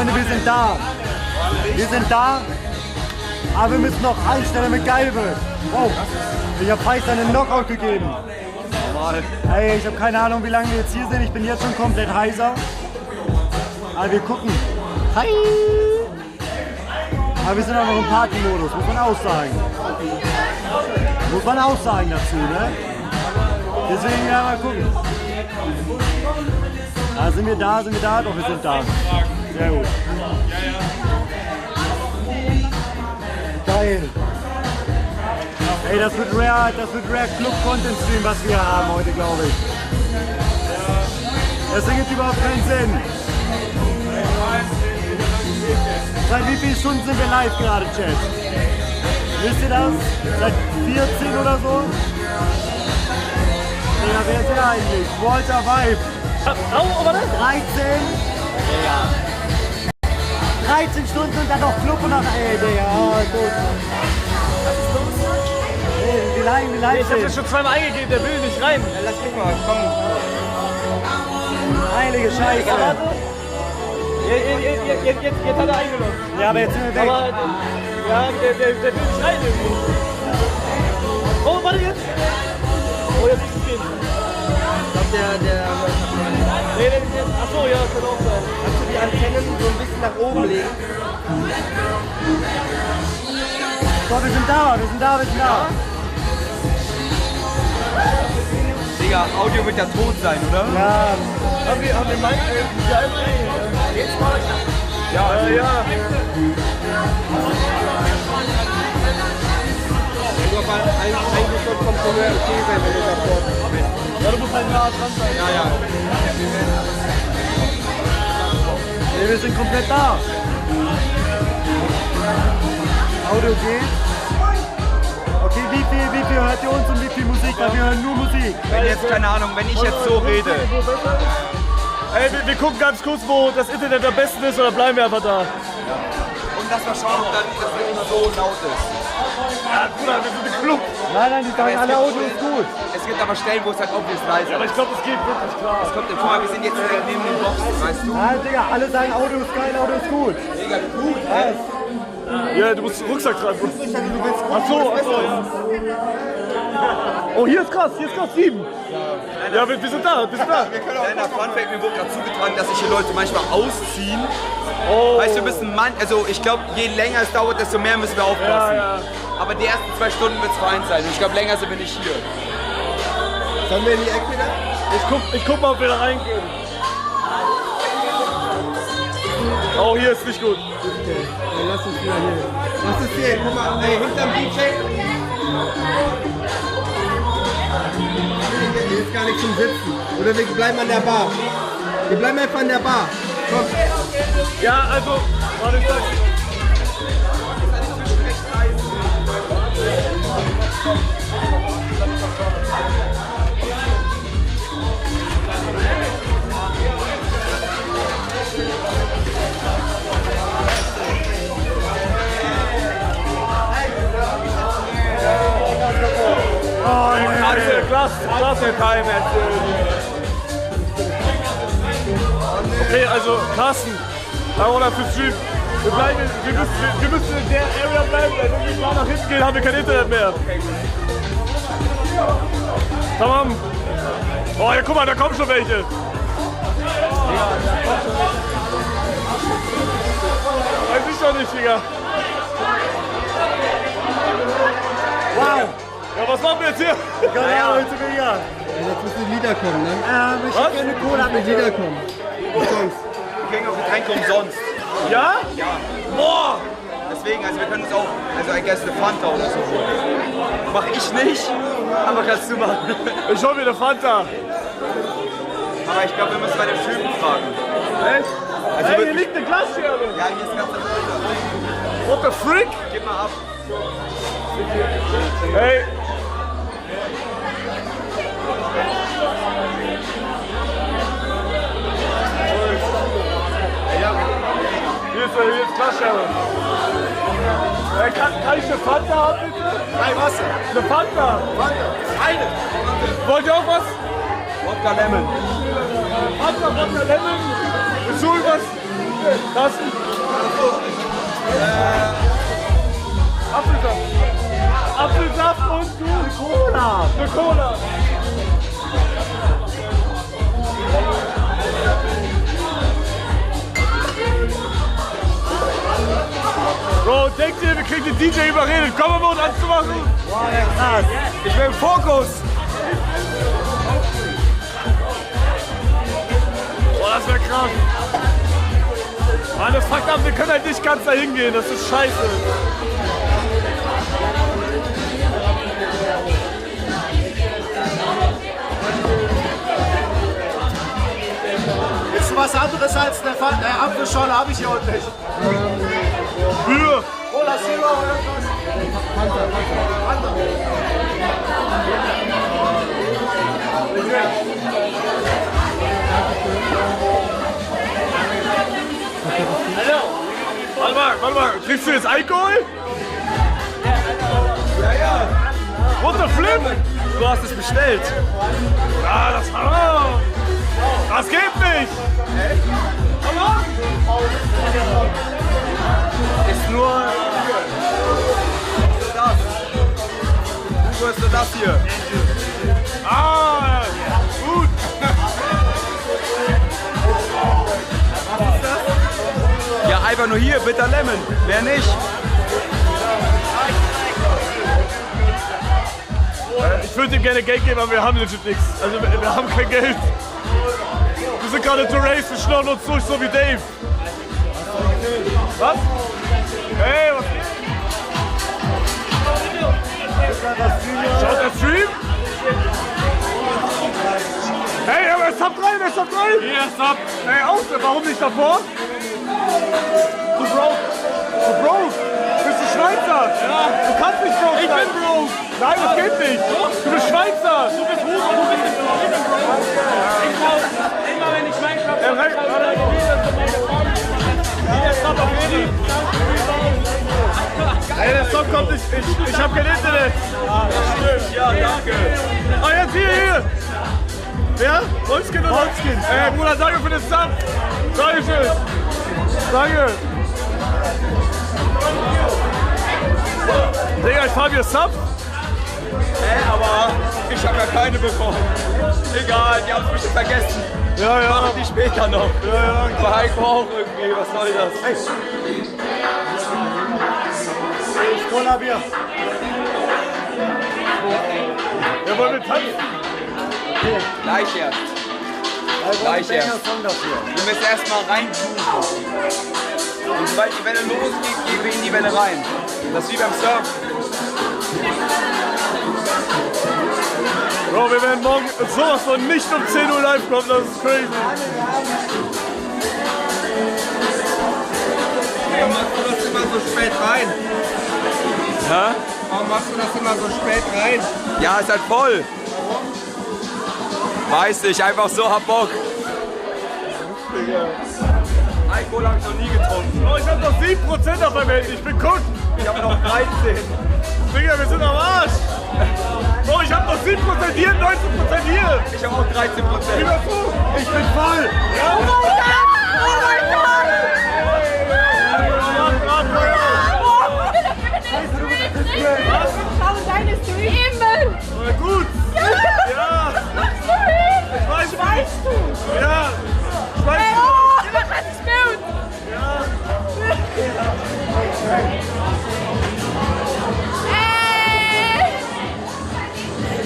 Freunde, wir sind da. Wir sind da. Aber wir müssen noch einstellen, damit geil wird. Wow. Ich habe Feist einen Knockout gegeben. Ey, ich habe keine Ahnung, wie lange wir jetzt hier sind. Ich bin jetzt schon komplett heiser. Aber wir gucken. Hi! Aber wir sind auch noch im Party-Modus, muss man auch sagen. Muss man auch sagen dazu, ne? Deswegen ja mal gucken. Sind wir da? Doch, wir sind da. Sehr gut. Geil. Ey, das wird Rare Club-Content-Stream, was wir haben heute, glaube ich. Das ergibt überhaupt keinen Sinn. Seit wie vielen Stunden sind wir live gerade, Chat? Wisst ihr das? Seit 14 oder so? Ja, wer ist er eigentlich? Walter Vibe. Oh, warte. 13 Stunden und dann noch Club und dann, ey, Digga, gut. Was ist los? Ey, wie lange Ich hab das schon zweimal eingegeben, der will nicht rein. Ja, lass mich mal, komm. Heilige Scheiße. Ja, warte. Jetzt hat er eingeloggt. Ja, aber jetzt sind wir weg. Aber, ja, der will nicht rein irgendwie. Oh, warte jetzt. Oh, jetzt muss es gehen. Ich glaube, Achso, ja, das kann auch sein. kannst du die Antennen so ein bisschen nach oben legen? So, wir sind da. Digga, Audio wird ja tot sein, oder? Ja, Haben wir Mike? Jetzt mal. Ja. Eigentlich schon vom Kommentar okay sein, wenn du davor bist. Ja, du musst halt nah dran sein. Ja. nee, wir sind komplett da. Audio geht. Okay, wie viel hört ihr uns und wie viel Musik? Weil wir hören nur Musik. Wenn jetzt, keine Ahnung, wenn ich jetzt so rede. Ey, wir gucken ganz kurz, wo das Internet am besten ist, oder bleiben wir einfach da? Und dass wir schauen, ob das nicht so laut ist. Ja, Bruder, wir sind im Club. Nein, die sagen alle Audio ist gut. Es gibt aber Stellen, wo es halt obvious leise ist. Aber ich glaube, das geht wirklich klar. Es kommt guck mal, wir sind jetzt neben den Boxen, weißt du? Nein, Digga, alle sagen Audio ist geil, Audio ist gut. Digga, gut. Ja, du musst den Rucksack tragen. Ach so, ja. Oh, hier ist krass, 7. Ja, wir sind da. Kleiner Funfact, mir wurde gerade zugetragen, dass sich hier Leute manchmal ausziehen. Oh. Weißt du, du bist ein Mann, also ich glaube, je länger es dauert, desto mehr müssen wir aufpassen. Ja. Aber die ersten 2 Stunden wird es fein sein und ich glaube, länger sind wir nicht hier. Sollen wir in die Ecke wieder? Ich guck mal, ob wir da reingehen. Oh, hier ist nicht gut. Okay, dann lass uns wieder hier. Was ist hier? Guck mal, ey, hinterm DJ. Hier ist gar nichts zum Sitzen. Oder wir bleiben an der Bar. Wir bleiben einfach an der Bar. Komm. Ja, also, warte, ich sag. Klassenkeim erzählen. Okay, also Carsten, oder für Stream. Wir müssen in der Area bleiben, weil wenn wir mal nach hinten gehen, haben wir kein Internet mehr. Tamam. Oh, ja, guck mal, da kommen schon welche. Weiß ich doch nicht, Digga. Wow. Ja, was machen wir jetzt hier? Genau, jetzt sind wir hier. Jetzt müssen die Lieder kommen, ne? Ich hätte gerne Cola mit Lieder kommen. Und sonst. Wir kriegen auch Getränke umsonst. Ja? Ja. Boah! Deswegen, also wir können uns auch, also I guess eine Fanta oder so holen. Mach ich nicht, aber kannst du machen. Ich hol mir eine Fanta. Aber ich glaube, wir müssen bei den Typen fragen. Echt? Also Ey, hier wirklich- liegt eine Glasscherbe. Ja, hier ist ganz das What the frick? Gib mal ab. Hey. Hier ist Glasscherbe. Hey, kann ich eine Fanta haben, bitte? Nein, was? Eine Fanta. Fanta. Eine. Wollt ihr auch was? Wodka Lemon. Fanta, Lemon. Willst du irgendwas? Carsten? Apfelsaft. Apfelsaft und du? Cola. Eine Cola. Bro, denkt ihr, wir kriegen den DJ überredet, Coverboard anzumachen? Boah, ja, krass. Ich will im Fokus. Boah, das wäre krass. Mann, das fuckt ab, wir können halt nicht ganz da hingehen, das ist scheiße. Willst du was anderes als der Apfelschorle habe ich hier unten nicht. Für. Cola Zero oder irgendwas? Warte mal, kriegst du jetzt Alkohol? Ja. What the flip? Du hast es bestellt. Ja, das geht nicht. Ist nur das. Wo ist denn das hier? Ah, gut. Ja, einfach nur hier, Bitter Lemon. Mehr nicht. Ich würde ihm gerne Geld geben, aber wir haben legit nichts. Also wir haben kein Geld. Wir sind gerade to race, wir schnorren uns durch, so wie Dave. Was? Hey, was geht? Schaut der Stream? Hey, aber er ist Top 3, der ist Top 3! Hier ist Top! Hey, warum nicht davor? Du broke! Bist du Schweizer? Ja! Du kannst nicht broke sein! Ich bin broke! Nein, das geht nicht! Du bist Schweizer! Du bist Hugo, du bist nicht broke! Ich kaufe immer, wenn ich Minecraft Ey, der Song kommt nicht, ich hab kein Internet! Ah, das stimmt, ja, danke. Ah, jetzt hier! Wer? Wolfskin oder Wolfskin? Ey, Bruder, danke für den Sub! Dankeschön! Danke! Digga, ich hab hier Sub! Aber ich habe ja keine bekommen. Egal, die haben es bestimmt vergessen. Ja. Machen die später noch. Ja. Aber Heiko auch irgendwie, was soll das? Cola Bier. Wir wollen mit tanzen! Gleich erst. Gleich erst. Wir müssen erstmal reinsuchen. Und sobald die Welle losgeht, gehen wir in die Welle rein. Das ist wie beim Surfen. Bro, wir werden morgen sowas von nicht um 10 Uhr live kommen, das ist crazy. Warum machst du das immer so spät rein? Hä? Warum machst du das immer so spät rein? Ja, ist halt voll. Weiß nicht, einfach so, hab Bock. Alkohol hab ich noch nie getrunken. Oh, ich hab noch 7% auf meinem Handy, ich bin cook. Ich hab noch 13. Digga, wir sind am Arsch. Oh, ich hab noch 7% hier, 19% hier. Ich hab auch 13%. Wieder zu. Ich bin voll! Ja. Oh mein Gott! Schau deine Streamen! Gut. Ja. Machst du hin? Ich weiß Weißt du? Ja. Ich weiß Ey, oh, das ist gut!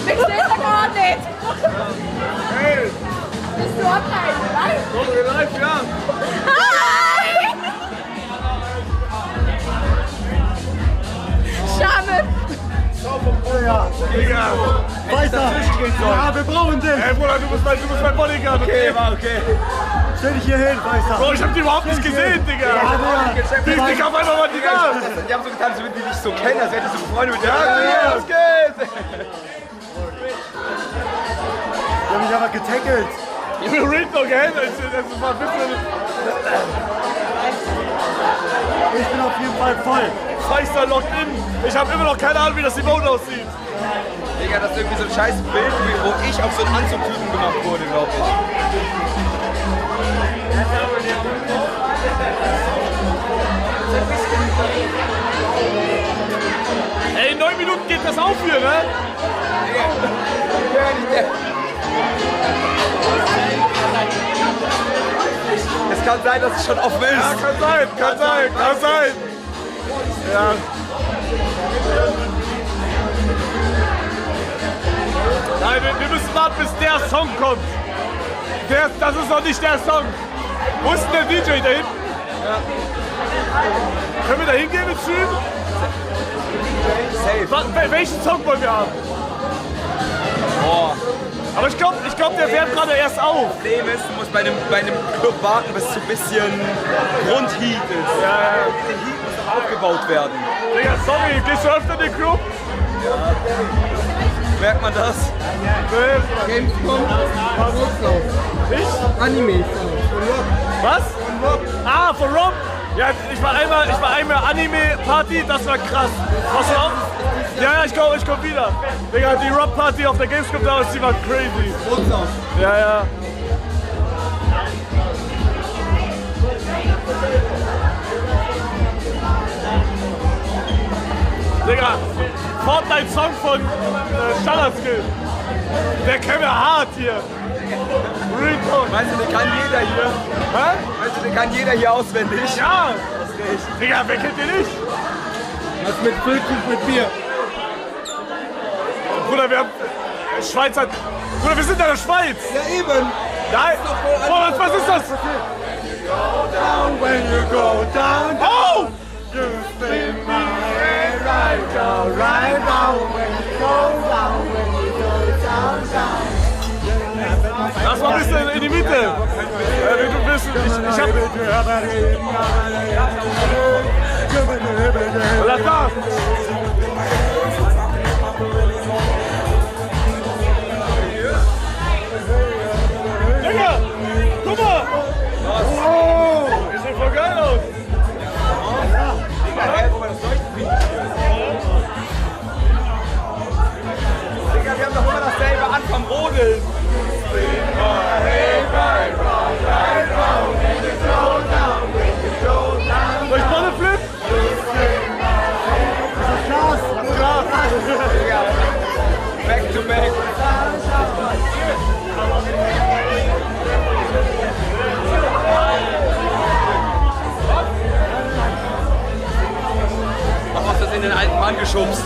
Ich sehe da gar nicht! Hey, Bist du online, oder? kommt ihr live, ja. Hi! Schade! Ja. Digga. Weiter! Ja, wir brauchen dich! Ey, Bruder, du bist mein Bodyguard, okay? Okay. Stell dich hier hin, Weißer! Bro, ich hab die überhaupt nicht gesehen, Digga. Ja, Bruder! Die ist nicht auf einmal mal die da. Die haben so getan, als würden die dich so kennen, als hättest du Freunde mit dir. Ja, was geht? Die haben mich aber getackelt! Ich bin real noch gehandelt. Das war ein bisschen... Ich bin auf jeden Fall voll! Schweißer lockt in. Ich hab immer noch keine Ahnung, wie das Emote aussieht. Digga, das ist irgendwie so ein scheiß Bild, wo ich auf so einen Anzugtypen gemacht wurde, glaube ich. Ey, in 9 Minuten geht das auf hier, ne? Es kann sein, dass es schon offen ist. Ja, kann sein. Ja. Nein, wir müssen warten, bis der Song kommt. Das ist noch nicht der Song. Wo ist denn der DJ da hinten? Ja. Können wir da hingehen mit Stream? Safe. Welchen Song wollen wir haben? Boah. Aber ich glaube, der wärmt gerade erst auf. Problem ist, du musst bei einem Club warten, bis so ein bisschen Grundheat ist. Ja. Der Heat muss noch aufgebaut werden. Digga, sorry, gehst du öfter in den Club? Merkt man das? Nee. Gamescom, Ich? Anime. Was? Ah, von Rob? Ja, ich war einmal Anime-Party, das war krass. Warst du auch? Ja, ich komm wieder. Digga, die Rob-Party auf der Gamescom damals, die war crazy. Ja. Digga, Fortnite-Song von Standardskill. Der käme hart hier. Real Talk. Meinst du, den kann jeder hier? Hä? Meinst du, den kann jeder hier auswendig? Ja! Digga, wer kennt den nicht? Was mit Füllkuchen mit Bier? Bruder, wir haben Schweizer. Bruder, wir sind in der Schweiz! Ja eben. Nein! Bruder, was ist das? When you go down, Oh! you spin my head right down. When you go down, when you go down. Lass mal ein bisschen in die Mitte. Du bist, ich hab. Lass da! Digga! Guck mal! Oh! Das sieht voll geil aus! Digga, wir haben doch immer dasselbe an vom Rodeln. Soll ich Bonneflip? Back to back. Warum hast du das in den alten Mann geschubst?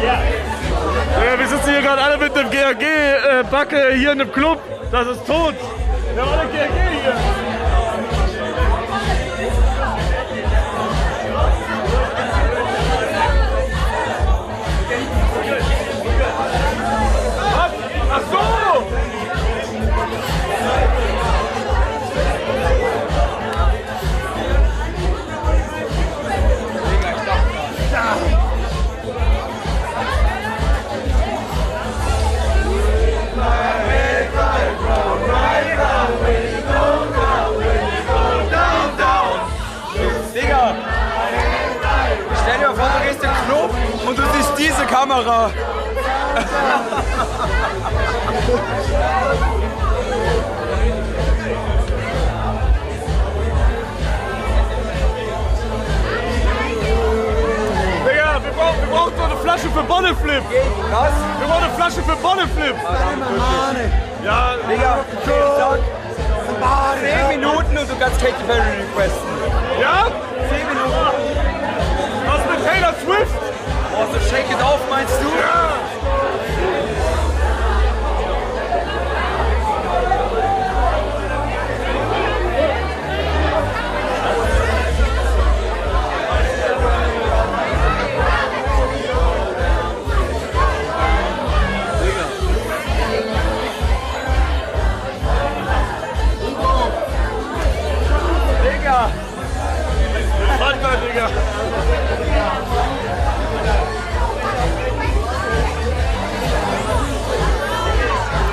Ja, wir sitzen hier gerade alle mit dem GAG-Backe hier in einem Club. Das ist tot. Wir haben alle GAG hier. Was? Ach so! Digga! Stell dir mal vor, du gehst in den Club und du siehst diese Kamera. Digga, wir brauchen so eine Flasche für Bonneflip. Was? Wir brauchen eine Flasche für Bonneflip. Ja, Digga, sag 10 Minuten und du kannst Katy Perry requesten. ja? 10 Minuten. Was mit Taylor Swift? Oh, so shake it off, meinst du? Ja. Digga! Fanta, Digga.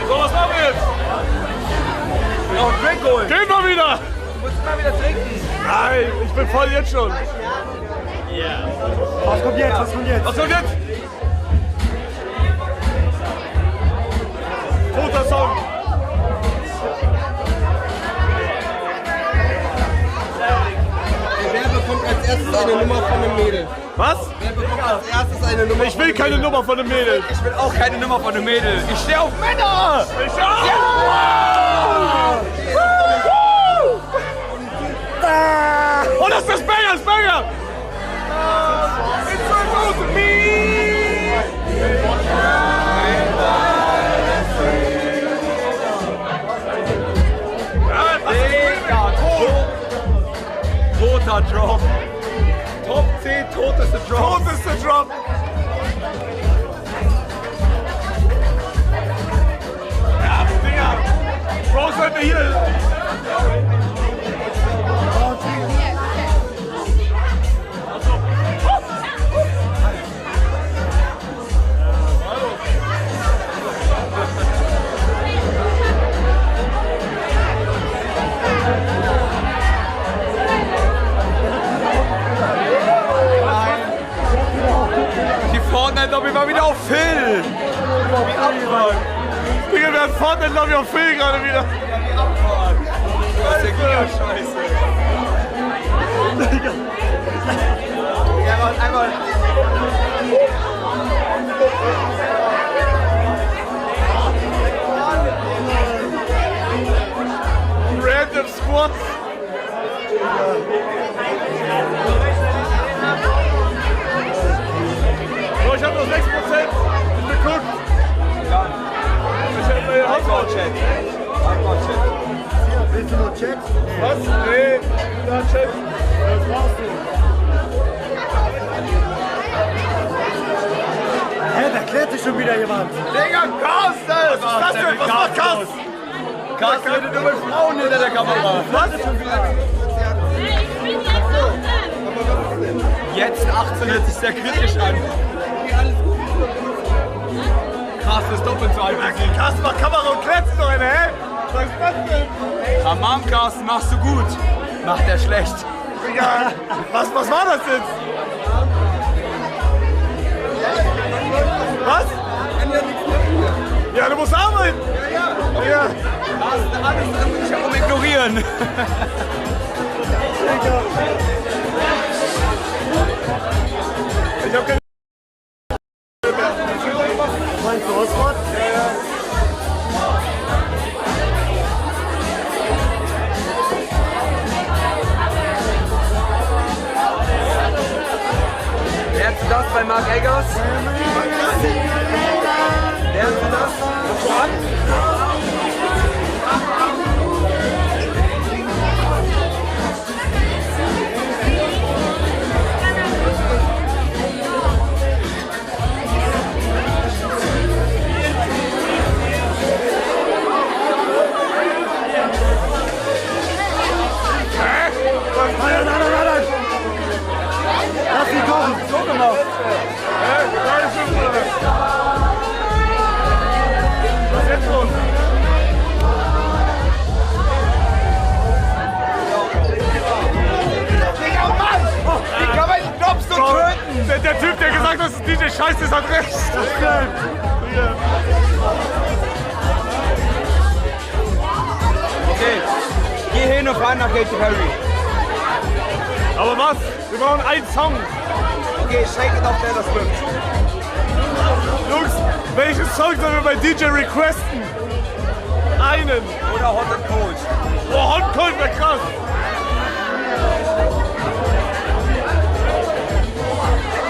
So, was machen wir jetzt? Noch einen Drink holen. Gehen wir wieder! Du musst immer wieder trinken. Nein, ich bin voll jetzt schon. Was kommt jetzt? Was kommt jetzt? Was kommt jetzt? Toter Song. erstes eine Nummer von einem Mädel? Was? Wer bekommt als erstes eine Nummer? Ich will keine Nummer von einem Mädel. Ich will auch keine Nummer von einem Mädel. Ich stehe auf Männer! Ich auch! Oh, das ist das Banger, das Banger! It's so good to me! Toter Drop. Top 10 toteste Drop. Toteste Drop! Ja, Dinger! Bro, seid ihr hier? Die Fortnite-Lobby war wieder auf Phil. Wie Abfahrt. Digga, wir haben Fortnite-Lobby auf Phil gerade wieder. Das ist ja Scheiße. Ja, warte, einmal. Random Squats. So, ich hab noch 6%. Ich bin geguckt. Ja. Ich hab mir Hardcore-Chat. Hardcore-Chat. Willst du noch Chat? Was? Nee, ja, Chat. Was brauchst du? Hä, da klettert schon wieder jemand. Digga, Carsten! Was ist das denn? Was macht Carsten? Carsten redet nur mit Frauen hinter der Kamera. Was? Jetzt 18 hört sich sehr kritisch an. Carsten ist doppelt so alt. Carsten macht Kamera und kletzt noch eine, hä? Was ist das denn? Tamam, Carsten, machst du gut. Macht er schlecht. Digga, was war das jetzt? Was? Ja, du musst arbeiten. Ja. Carsten, alles andere herum ignorieren. Ich hab keine. Meinst du Oswald? Lernst du das bei Mark Eggers? Lernst du das? Nein! Lass ihn kommen! So gemacht. Was ist jetzt los? Digga, Mann! Wie kann man die Knopf so töten? Der Typ, der gesagt hat, dass es DJ Scheiße ist, hat recht. Okay, geh hin und fahren nach Katy Perry. Aber was? Wir brauchen einen Song. Okay, shake it off Taylor Swift. Jungs, welchen Song sollen wir bei DJ requesten? Einen. Oder Hot and Cold. Oh, Hot Cold wäre krass.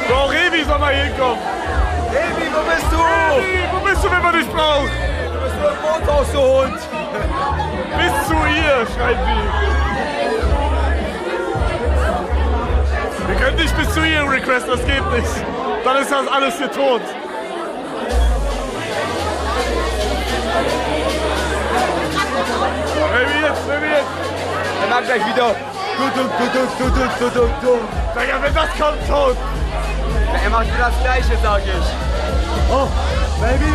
Bro, Revi soll mal hinkommen. Baby, wo bist du? Revi, wo bist du, wenn man dich braucht? Du bist nur im Wohnhaus, du Hund. Bis zu ihr, schreit die. Wir können nicht bis zu ihr requesten, das geht nicht. Dann ist das alles hier tot. Baby jetzt, Baby jetzt. Er macht gleich wieder. Digga, wenn das kommt, tot. Ja, er macht wieder das Gleiche, sag ich. Oh, Baby!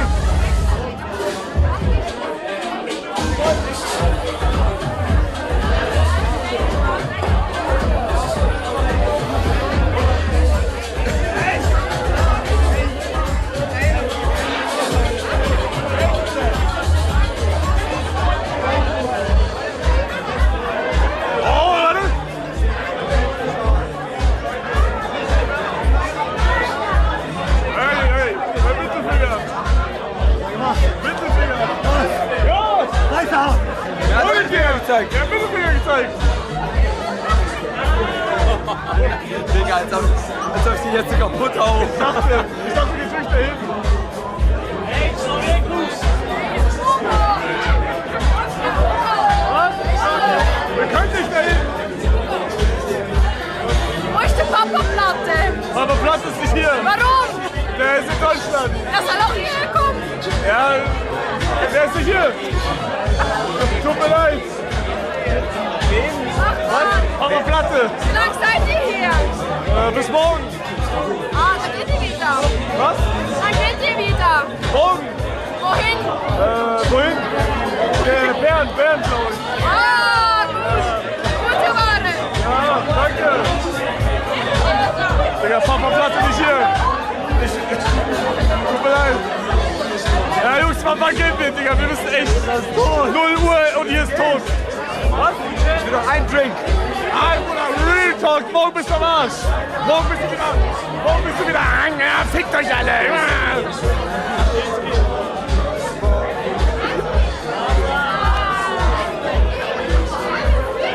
dich jetzt kaputt auf. Ich dachte, du gehst nicht dahin. Was? Wir können nicht dahin. Wo ist die Papa-Platte? Aber Platz ist nicht hier. Warum? Der ist in Deutschland. Er soll auch hierher kommen. Ja, der ist nicht hier. Tut mir leid. Ach Mann. Aber Platte. Wie lange seid ihr hier? Bis morgen. Ah, dann geht ihr wieder. Was? Dann geht ihr wieder. Morgen. Wohin? Wohin? Bernd, glaube ich. Ah, gut. Gute Ware. Ja, danke. Digga, Papa Platte nicht hier. Tut mir leid. Ja, Jungs, wann gehen wir, Digga? Wir müssen echt. 0 Uhr und hier ist tot. Was? Ich will noch einen Drink. Bruder, Real Talk. Morgen bist du am Arsch. Morgen bist du wieder. Ja, fickt euch alle.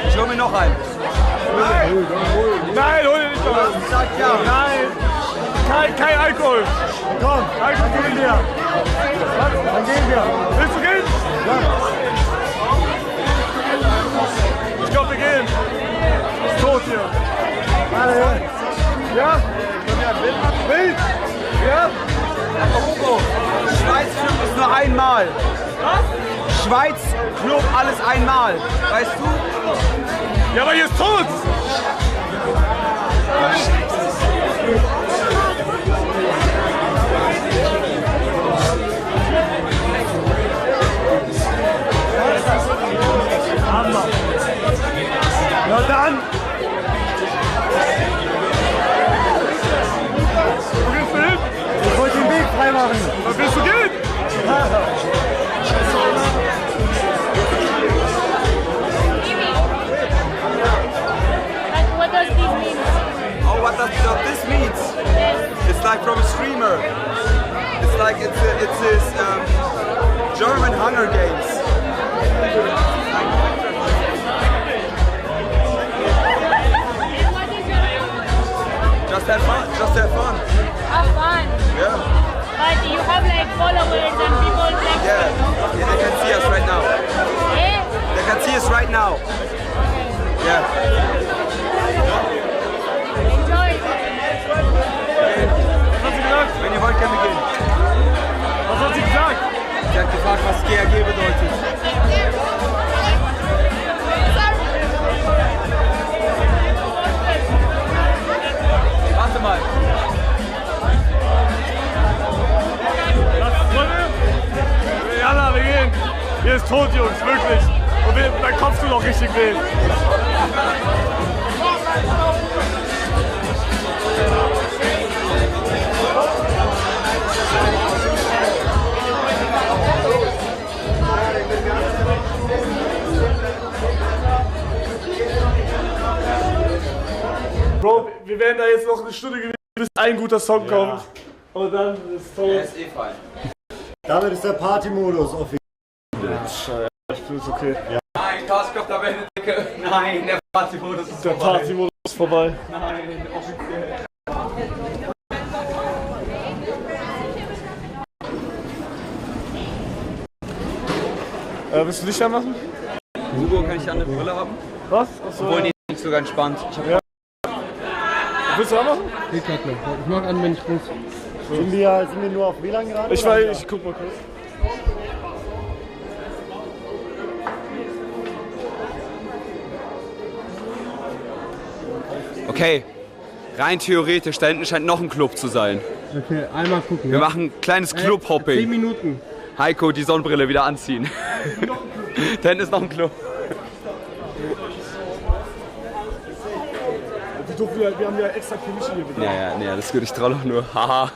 Ich hol mir noch einen. Nein, hol dir nicht noch. Sag ja. Nein. Kein Alkohol. Komm, Alkohol gehen wir. Dann gehen wir. Willst du gehen? Ja. Ich glaube, wir gehen. Ist tot hier. Alle. Ja? Wild? Ja? Hugo, Schweiz Club ist nur einmal. Was? Schweiz Club alles einmal. Weißt du? Ja, aber hier ist tot. Na dann. Wo gehst du hin? Ich wollte den Weg freimachen. Wann willst du gehen? What does this mean? Oh, what this means? It's like from a streamer. It's like it's this German Hunger Games. Just have fun. Just have fun. Have fun. Yeah. But you have like followers and people like Yeah. Yeah. They can see us right now. eh? They can see us right now. Yeah. Enjoy. Was hat sie gesagt? Wenn ihr wollt, können wir gehen. Was hat sie gesagt? Sie hat gefragt, was GRG bedeutet. Warte mal. Freunde? Jalla, wir gehen. Hier ist tot, Jungs, wirklich. Und mein Kopf tut auch richtig weh. Bro, wir werden da jetzt noch eine Stunde gewesen, bis ein guter Song kommt. Und dann ist tot. Der ist eh fein. Damit ist der Party-Modus offiziell. Ich bin es okay. Nein, Karskopf, da wäre eine Dicke. Nein, der Partymodus ist Der vorbei. Partymodus ist vorbei. Nein, offiziell. Willst du Licht anmachen? Hugo, kann ich eine Brille haben? Was? Achso, Obwohl, die ist sogar entspannt. Ich hab Willst du anmachen? Geht grad noch. Ich mach an, wenn ich muss. Sind wir nur auf WLAN gerade? Ich oder? weiß, ich guck mal kurz. Okay, rein theoretisch, da hinten scheint noch ein Club zu sein. Okay, einmal gucken. Wir machen ein kleines 10 Club-Hopping. Minuten. Heiko, die Sonnenbrille wieder anziehen. Da hinten ist noch ein Club. Wir haben ja extra Permission hier. Ja, das würde ich troll auch nur. Haha.